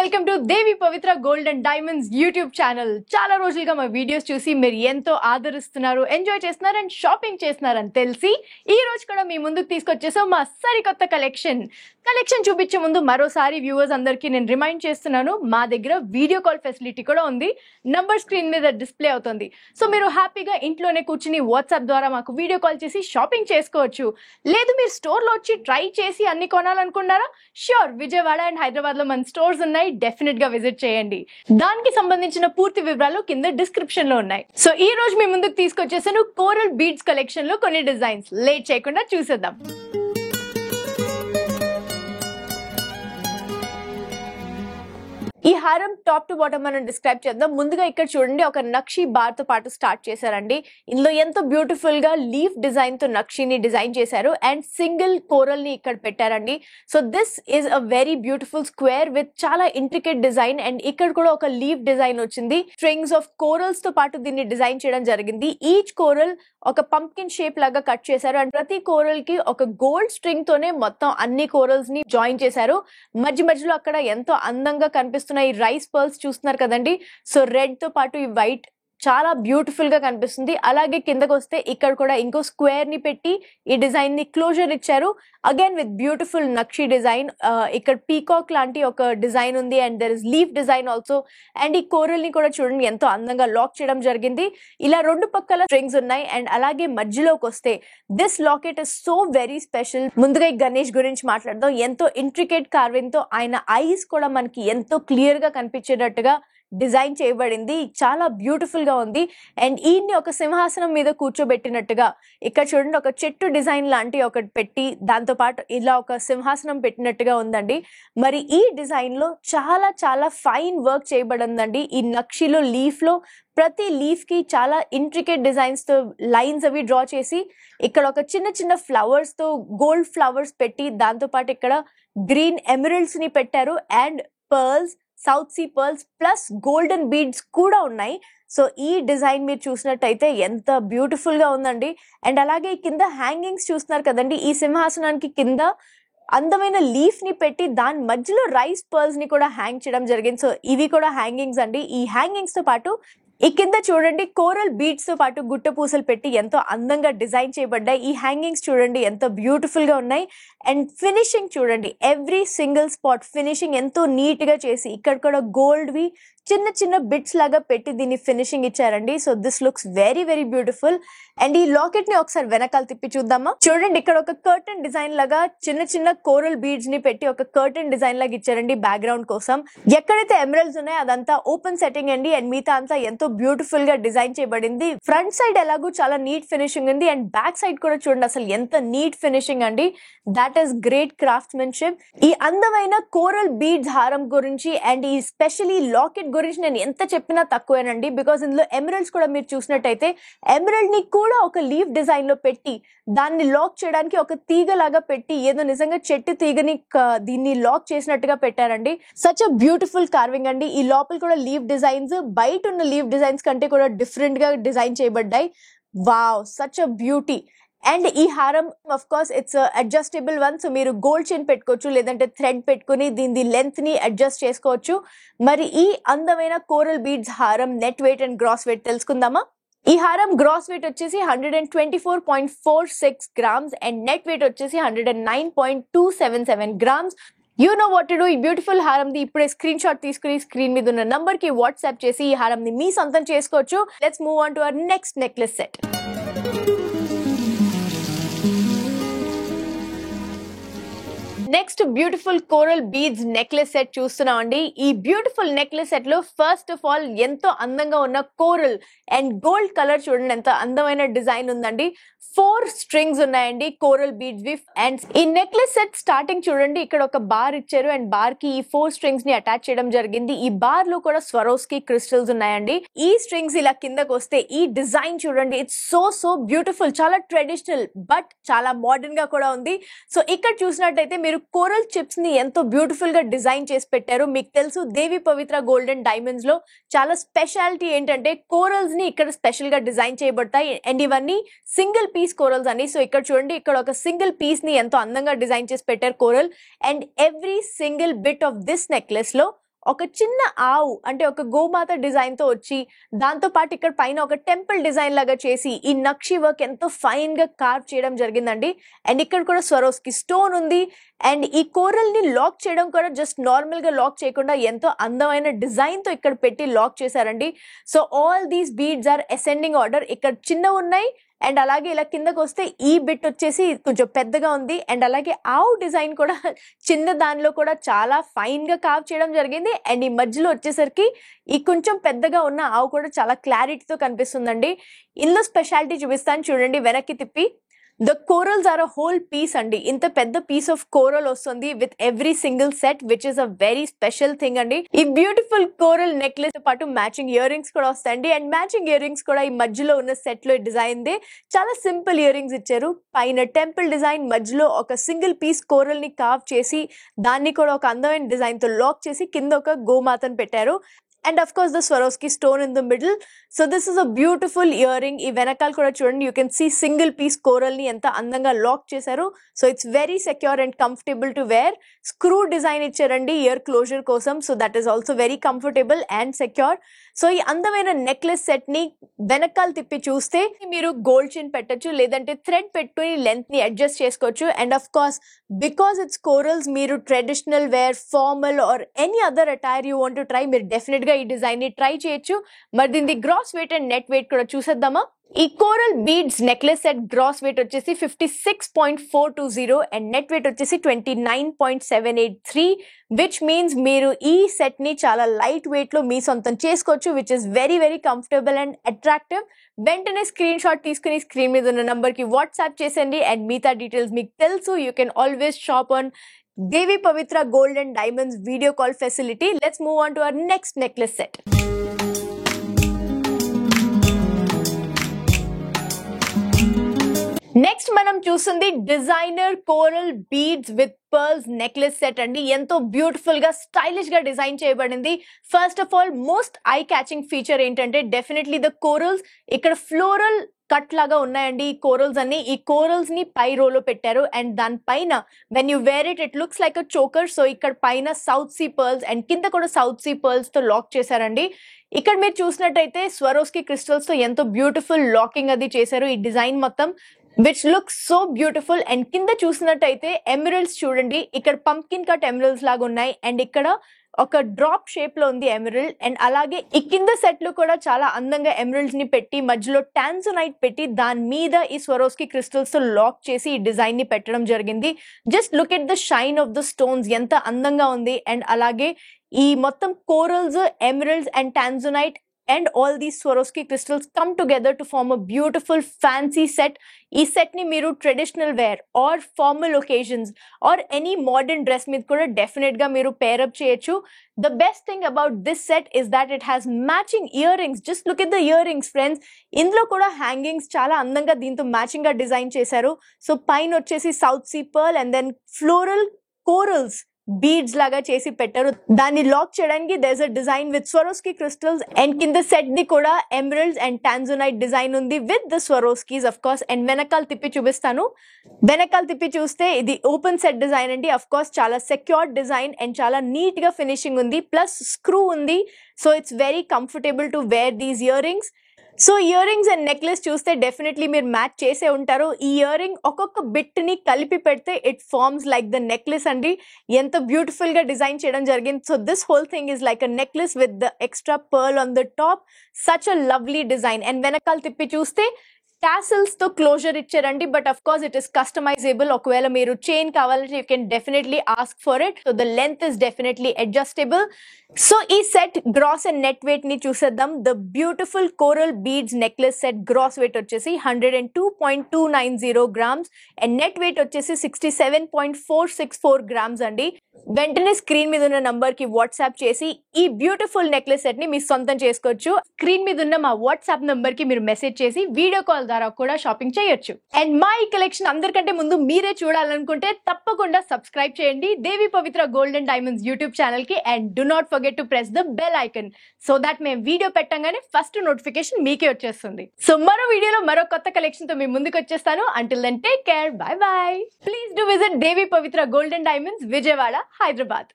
Welcome to Devi Pavitra gold and diamonds YouTube channel. చాలా రోజులుగా మా వీడియోస్ చూసి మీరు ఎంతో ఆదరిస్తున్నారు, ఎంజాయ్ చేస్తున్నారు అండ్ షాపింగ్ చేస్తున్నారని తెలిసి ఈ రోజు కూడా మీ ముందుకు తీసుకొచ్చేసాం మా సరికొత్త కలెక్షన్ చూపించే ముందు మరోసారి వ్యూవర్స్ అందరికీ నేను రిమైండ్ చేస్తున్నాను, మా దగ్గర వీడియో కాల్ ఫెసిలిటీ కూడా ఉంది. నంబర్ స్క్రీన్ మీద డిస్ప్లే అవుతుంది. సో మీరు హ్యాపీగా ఇంట్లోనే కూర్చుని వాట్సాప్ ద్వారా మాకు వీడియో కాల్ చేసి షాపింగ్ చేసుకోవచ్చు. లేదు మీరు స్టోర్లో వచ్చి ట్రై చేసి అన్ని కొనాలనుకున్నారా? ష్యూర్, విజయవాడ అండ్ హైదరాబాద్ లో మన స్టోర్స్ ఉన్నాయి, డెఫినెట్ గా విజిట్ చేయండి. దానికి సంబంధించిన పూర్తి వివరాలు కింద డిస్క్రిప్షన్ లో ఉన్నాయి. సో ఈ రోజు మీ ముందుకు తీసుకొచ్చేసాను కోరల్ బీడ్స్ కలెక్షన్ లో కొన్ని డిజైన్స్. లేట్ చేయకుండా చూసేద్దాం. ఈ హారం టాప్ టు బాటమ్ మనం డిస్క్రైబ్ చేద్దాం. ముందుగా ఇక్కడ చూడండి, ఒక నక్షి బార్ తో పాటు స్టార్ట్ చేశారండి. ఇందులో ఎంతో బ్యూటిఫుల్ గా లీఫ్ డిజైన్ తో నక్షిని డిజైన్ చేశారు అండ్ సింగిల్ కోరల్ ని ఇక్కడ పెట్టారండి. So this is a very beautiful square with చాలా ఇంట్రికేట్ డిజైన్ అండ్ ఇక్కడ కూడా ఒక లీఫ్ డిజైన్ వచ్చింది. స్ట్రింగ్స్ ఆఫ్ కోరల్స్ తో పాటు దీన్ని డిజైన్ చేయడం జరిగింది. ఈచ్ కోరల్ ఒక పంప్కిన్ షేప్ లాగా కట్ చేశారు అండ్ ప్రతి కోరల్ కి ఒక గోల్డ్ స్ట్రింగ్ తోనే మొత్తం అన్ని కోరల్స్ ని జాయిన్ చేశారు. మధ్యలో అక్కడ ఎంతో అందంగా కనిపిస్తున్న ఈ రైస్ పర్ల్స్ చూస్తున్నారు కదండి. సో రెడ్ తో పాటు ఈ వైట్ చాలా బ్యూటిఫుల్ గా కనిపిస్తుంది. అలాగే కిందకు వస్తే ఇక్కడ కూడా ఇంకో స్క్వేర్ ని పెట్టి ఈ డిజైన్ ని క్లోజర్ ఇచ్చారు. అగైన్ విత్ బ్యూటిఫుల్ నక్షి డిజైన్. ఇక్కడ పీకాక్ లాంటి ఒక డిజైన్ ఉంది and there is leaf design also. And ఈ కోరల్ ని కూడా చూడండి ఎంతో అందంగా లాక్ చేయడం జరిగింది. ఇలా రెండు పక్కల స్ట్రింగ్స్ ఉన్నాయి అండ్ అలాగే మధ్యలోకి వస్తే this locket is so very special. ముందుగా ఈ గణేష్ గురించి మాట్లాడదాం. ఎంతో ఇంట్రికేట్ కార్వింగ్ తో ఆయన ఐస్ కూడా మనకి ఎంతో క్లియర్ గా కనిపించేటట్టుగా డిజైన్ చేయబడింది. చాలా బ్యూటిఫుల్ గా ఉంది అండ్ ఈయన్ని ఒక సింహాసనం మీద కూర్చోబెట్టినట్టుగా ఇక్కడ చూడండి, ఒక చెట్టు డిజైన్ లాంటి ఒకటి పెట్టి దాంతో పాటు ఇలా ఒక సింహాసనం పెట్టినట్టుగా ఉందండి. మరి ఈ డిజైన్ లో చాలా చాలా ఫైన్ వర్క్ చేయబడిందండి. ఈ నక్షిలో లీఫ్ లో ప్రతి లీఫ్ కి చాలా ఇంట్రికేట్ డిజైన్స్ తో లైన్స్ అవి డ్రా చేసి ఇక్కడ ఒక చిన్న చిన్న ఫ్లవర్స్ తో గోల్డ్ ఫ్లవర్స్ పెట్టి దాంతో పాటు ఇక్కడ గ్రీన్ ఎమరల్డ్స్ ని పెట్టారు and pearls, south sea pearls plus golden beads కూడా ఉన్నాయి. సో ఈ డిజైన్ మీరు చూసినట్టయితే ఎంత బ్యూటిఫుల్ గా ఉందండి. అండ్ అలాగే కింద హ్యాంగింగ్స్ చూస్తున్నారు కదండి. ఈ సింహాసనానికి కింద అందమైన లీఫ్ ని పెట్టి దాని మధ్యలో రైస్ పర్ల్స్ ని కూడా హ్యాంగ్ చేయడం జరిగింది. సో ఇవి కూడా హ్యాంగింగ్స్ అండి. ఈ హ్యాంగింగ్స్ తో పాటు ఈ కింద చూడండి కోరల్ బీడ్స్ తో పాటు గుట్ట పూసలు పెట్టి ఎంతో అందంగా డిజైన్ చేయబడ్డాయి. ఈ హ్యాంగింగ్స్ చూడండి ఎంత బ్యూటిఫుల్ గా ఉన్నాయి. అండ్ ఫినిషింగ్ చూడండి, ఎవ్రీ సింగిల్ స్పాట్ ఫినిషింగ్ ఎంతో నీట్ గా చేసి ఇక్కడ కూడా గోల్డ్ వి చిన్న చిన్న బిట్స్ లాగా పెట్టి దీన్ని ఫినిషింగ్ ఇచ్చారండి. So this looks very very beautiful. And ఈ లాకెట్ ని ఒకసారి వెనకాల తిప్పి చూద్దామా. చూడండి, ఇక్కడ ఒక కర్టన్ డిజైన్ లాగా చిన్న చిన్న కోరల్ బీడ్స్ ని పెట్టి ఒక కర్టన్ డిజైన్ లాగా ఇచ్చారండి బ్యాక్గ్రౌండ్ కోసం. ఎక్కడైతే ఎమరల్డ్స్ ఉన్నాయో అదంతా ఓపెన్ సెట్టింగ్ అండి అండ్ మిగతా అంతా ఎంతో బ్యూటిఫుల్ గా డిజైన్ చేయబడింది. ఫ్రంట్ సైడ్ ఎలాగో చాలా నీట్ ఫినిషింగ్ ఉంది అండ్ బ్యాక్ సైడ్ కూడా చూడండి అసలు ఎంత నీట్ ఫినిషింగ్ అండి. That is great craftsmanship. ఈ అందమైన కోరల్ బీడ్స్ హారం గురించి అండ్ ఈ స్పెషల్లీ లాకెట్ గురించి నేను ఎంత చెప్పినా తక్కువేనండి. బికాస్ ఇందులో ఎమరల్డ్స్ కూడా మీరు చూసినట్టయితే ఎమరల్డ్ ని కూడా ఒక లీఫ్ డిజైన్ లో పెట్టి దాన్ని లాక్ చేయడానికి ఒక తీగ లాగా పెట్టి ఏదో నిజంగా చెట్టు తీగని దీన్ని లాక్ చేసినట్టుగా పెట్టారండి. సచ్ అ బ్యూటిఫుల్ కార్వింగ్ అండి. ఈ లోపల కూడా లీఫ్ డిజైన్స్ బయట ఉన్న లీఫ్ డిజైన్స్ కంటే కూడా డిఫరెంట్ గా డిజైన్ చేయబడ్డాయి. Wow, such a beauty. And ఈ హారం of course it's adjustable one. So మీరు గోల్డ్ చైన్ పెట్టుకోవచ్చు, లేదంటే థ్రెడ్ పెట్టుకుని దీని లెంత్ ని అడ్జస్ట్ చేసుకోవచ్చు. మరి ఈ అందమైన కోరల్ బీడ్స్ హారం net weight and gross weight తెలుసుకుందామా. ఈ హారం గ్రాస్ వెయిట్ వచ్చేసి 124.46 గ్రామ్స్ అండ్ నెట్ వెయిట్ వచ్చేసి 109.277 grams. You know what to do. ఈ బ్యూటిఫుల్ హారం ది ఇప్పుడే స్క్రీన్ షాట్ తీసుకుని స్క్రీన్ మీద ఉన్న నంబర్ కి వాట్సాప్ చేసి ఈ హారం ని మీ సొంతం చేసుకోవచ్చు. Let's move on to our next necklace set. Next beautiful coral beads necklace set చూస్తున్నాం అండి. ఈ బ్యూటిఫుల్ నెక్లెస్ సెట్ లో ఫస్ట్ ఆఫ్ ఆల్ ఎంతో అందంగా ఉన్న కోరల్ అండ్ గోల్డ్ కలర్ చూడండి ఎంత అందమైన డిజైన్ ఉందండి. 4 స్ట్రింగ్స్ ఉన్నాయండి కోరల్ బీడ్స్ వి. అండ్ ఈ నెక్లెస్ సెట్ స్టార్టింగ్ చూడండి, ఇక్కడ ఒక బార్ ఇచ్చారు అండ్ బార్ కి ఈ 4 స్ట్రింగ్స్ ని అటాచ్ చేయడం జరిగింది. ఈ బార్ లో కూడా స్వరోస్కి క్రిస్టల్స్ ఉన్నాయండి. ఈ స్ట్రింగ్స్ ఇలా కిందకు వస్తే ఈ డిజైన్ చూడండి, ఇట్స్ సో బ్యూటిఫుల్. చాలా ట్రెడిషనల్ బట్ చాలా మోడర్న్ గా కూడా ఉంది. సో ఇక్కడ చూసినట్టయితే మీరు కోరల్ చిప్స్ ని ఎంతో బ్యూటిఫుల్ గా డిజైన్ చేసి పెట్టారు. మీకు తెలుసు దేవి పవిత్ర గోల్డ్ అండ్ డైమండ్స్ లో చాలా స్పెషాలిటీ ఏంటంటే కోరల్స్ ని ఇక్కడ స్పెషల్ గా డిజైన్ చేయబడతాయి అండ్ ఇవన్నీ సింగిల్ పీస్ కోరల్స్ అండి. సో ఇక్కడ చూడండి, ఇక్కడ ఒక సింగిల్ పీస్ ని ఎంతో అందంగా డిజైన్ చేసి పెట్టారు coral. And every single bit of this necklace లో ఒక చిన్న ఆవు అంటే ఒక గోమాత డిజైన్ తో వచ్చి దాంతో పాటు ఇక్కడ పైన ఒక టెంపుల్ డిజైన్ లాగా చేసి ఈ నక్షి వర్క్ ఎంతో ఫైన్ గా కార్వ్ చేయడం జరిగిందండి. అండ్ ఇక్కడ కూడా స్వరోస్కి స్టోన్ ఉంది. అండ్ ఈ కోరల్ ని లాక్ చేయడం కూడా జస్ట్ నార్మల్ గా లాక్ చేయకుండా ఎంతో అందమైన డిజైన్ తో ఇక్కడ పెట్టి లాక్ చేశారండి. So all these beads are ascending order. ఇక్కడ చిన్న ఉన్నాయి అండ్ అలాగే ఇలా కిందకు వస్తే ఈ బిట్ వచ్చేసి కొంచెం పెద్దగా ఉంది. అండ్ అలాగే ఆవు డిజైన్ కూడా చిన్న దానిలో కూడా చాలా ఫైన్ గా కార్వ్ చేయడం జరిగింది. అండ్ ఈ మధ్యలో వచ్చేసరికి ఈ కొంచెం పెద్దగా ఉన్న ఆవు కూడా చాలా క్లారిటీతో కనిపిస్తుందండి. ఇందులో స్పెషాలిటీ చూపిస్తాను చూడండి. వెనక్కి తిప్పి the corals are a whole piece andi. ఇంత పెద్ద piece of coral వస్తుంది with every single set, which is a very special thing అండి. ఈ బ్యూటిఫుల్ కోరల్ నెక్లెస్ తో పాటు మ్యాచింగ్ ఇయర్ రింగ్స్ కూడా వస్తాయండి. అండ్ మ్యాచింగ్ ఇయర్ రింగ్స్ కూడా ఈ మధ్యలో ఉన్న సెట్ లో డిజైన్ దే చాలా సింపుల్ ఇయర్ రింగ్స్ ఇచ్చారు. పైన టెంపుల్ డిజైన్, మధ్యలో ఒక సింగిల్ పీస్ కోరల్ ని కార్వ్ చేసి దాన్ని కూడా ఒక అందమైన డిజైన్ తో లాక్ చేసి కింద ఒక గోమాతను పెట్టారు. And of course the Swarovski stone in the middle. So this is a beautiful earring. ఈ వెనకాల కూడా చూడండి, you can see single piece coral ని ఎంత అందంగా లాక్ చేశారు. So it's very secure and comfortable to wear. Screw design ఇచ్చారండి year closure కోసం. So that is also very comfortable and secure. So ఈ అందమైన నెక్లెస్ సెట్ ని వెనకాల తిప్పి చూస్తే మీరు గోల్డ్ చైన్ పెట్టచ్చు, లేదంటే థ్రెడ్ పెట్టుకుని లెంత్ ని అడ్జస్ట్ చేసుకోవచ్చు. And of course because it's corals, మీరు traditional wear, formal or any other attire you want to try, మీరు డెఫినెట్ గా ఈ డిజైన్ ని ట్రై చేయొచ్చు. మరి దీని gross weight and net weight కూడా చూసేద్దామా. ఈ coral beads necklace set gross weight వచ్చేసి 56.420 అండ్ నెట్ వెయిట్ వచ్చేసి 29.783, విచ్ మీన్స్ మీరు ఈ సెట్ ని చాలా లైట్ వెయిట్ లో మీ సొంతం చేసుకోవచ్చు, which is very very comfortable and attractive. వెంటనే స్క్రీన్ షాట్ తీసుకుని స్క్రీన్ మీద ఉన్న నంబర్ కి వాట్సాప్ చేసేయండి. అండ్ మిగతా డీటెయిల్స్ మీకు తెలుసు. You can always shop on Devi Pavitra Gold and Diamonds video call facility. Let's move on to our next necklace set. Next మనం చూస్తుంది designer coral beads with pearls necklace set అండి. ఎంతో beautiful గా stylish గా design చేయబడింది. First of all most I catching feature ఏంటంటే definitely the corals. ఇక్కడ floral cut లాగా ఉన్నాయండి ఈ కోరల్స్ అన్ని. ఈ కోరల్స్ ని పై రోలో పెట్టారు అండ్ దానిపైన when you wear it it looks like a choker. So ఇక్కడ పైన సౌత్ సీ పర్ల్స్ అండ్ కింద కూడా సౌత్ సీ పర్ల్స్ తో లాక్ చేశారండి. ఇక్కడ మీరు చూసినట్టయితే స్వరోస్కి క్రిస్టల్స్ తో ఎంతో బ్యూటిఫుల్ లాకింగ్ అది చేశారు ఈ డిజైన్ మొత్తం, which looks so beautiful. And కింద చూసినట్టయితే ఎమరల్డ్స్ చూడండి, ఇక్కడ పంకిన్ కట్ ఎమరల్డ్స్ లాగా ఉన్నాయి అండ్ ఇక్కడ ఒక డ్రాప్ షేప్ లో ఉంది ఎమరల్డ్. అండ్ అలాగే ఈ కింద సెట్ లో కూడా చాలా అందంగా ఎమరల్డ్స్ ని పెట్టి మధ్యలో టాన్జోనైట్ పెట్టి దాని మీద ఈ స్వరోస్కి క్రిస్టల్స్ తో లాక్ చేసి ఈ డిజైన్ ని పెట్టడం జరిగింది. Just look at the shine of the stones, ఎంత అందంగా ఉంది. అండ్ అలాగే ఈ మొత్తం corals, emeralds and tanzanite and all these Swarovski crystals come together to form a beautiful fancy set. ఈ సెట్ ని మీరు traditional wear or formal occasions or any modern dress మీద కూడా డెఫినెట్ గా మీరు పేర్ అప్ చేయొచ్చు. The best thing about this set is that it has matching earrings. Just look at the earrings friends. ఇందులో కూడా hangings చాలా అందంగా దీంతో మ్యాచింగ్ గా డిజైన్ చేశారు. సో పైన వచ్చేసి south sea pearl and then floral corals beads లాగా చేసి పెట్టారు. దాన్ని లాక్ చేయడానికి there is a design with Swarovski crystals and కింద సెట్ ది కూడా ఎమరల్డ్స్ అండ్ టాన్జోనైట్ డిజైన్ ఉంది with the Swarovskis of course. And వెనకాల తిప్పి చూపిస్తాను. వెనకాల తిప్పి చూస్తే ఇది ఓపెన్ సెట్ డిజైన్ అండి. ఆఫ్ కోర్స్ చాలా సెక్యూర్ డిజైన్ అండ్ చాలా నీట్ గా ఫినిషింగ్ ఉంది, ప్లస్ స్క్రూ ఉంది. So it's very comfortable to wear these earrings. So earrings and necklace చూస్తే డెఫినెట్లీ మీరు మ్యాచ్ చేసే ఉంటారు. ఈ ఇయర్ రింగ్ ఒక్కొక్క బిట్ ని కలిపి పెడితే it forms like the necklace అండి. ఎంత బ్యూటిఫుల్ గా డిజైన్ చేయడం జరిగింది. So this whole thing is like a necklace with the extra pearl on the top. Such a lovely design. And వెనకాల తిప్పి చూస్తే టాసిల్స్ తో క్లోజర్ ఇచ్చారండి, but of course it is customizable. ఒకవేళ మీరు చైన్ కావాలంటే you can definitely ask for it. So the length is definitely adjustable. So ఈ set gross and net weight ని చూసేద్దాం. The beautiful coral beads necklace set gross weight వచ్చేసి 102.290 grams and net wait వచ్చేసి 67.464 grams అండి. వెంటనే screen మీద ఉన్న number కి వాట్సాప్ చేసి ఈ బ్యూటిఫుల్ నెక్లెస్ సెట్ ని మీ సొంతం చేసుకోవచ్చు. స్క్రీన్ మీద ఉన్న మా వాట్సాప్ నంబర్ కి మీరు మెసేజ్ చేసి వీడియో కాల్ ద్వారా కూడా షాపింగ్ చేయొచ్చు. అండ్ మా ఈ కలెక్షన్ అందరికంటే ముందు మీరే చూడాలనుకుంటే తప్పకుండా సబ్స్క్రైబ్ చేయండి దేవి పవిత్ర gold and diamonds YouTube channel కి. And do not forget to press the bell icon so that మేము వీడియో పెట్టంగానే ఫస్ట్ నోటిఫికేషన్ మీకే వచ్చేస్తుంది. సో మరో వీడియోలో మరో కొత్త కలెక్షన్ తో మీ ముందుకు వచ్చేస్తాను. Until then take care, bye bye. Please do visit Devi Pavitra gold and diamonds, Vijayawada, Hyderabad.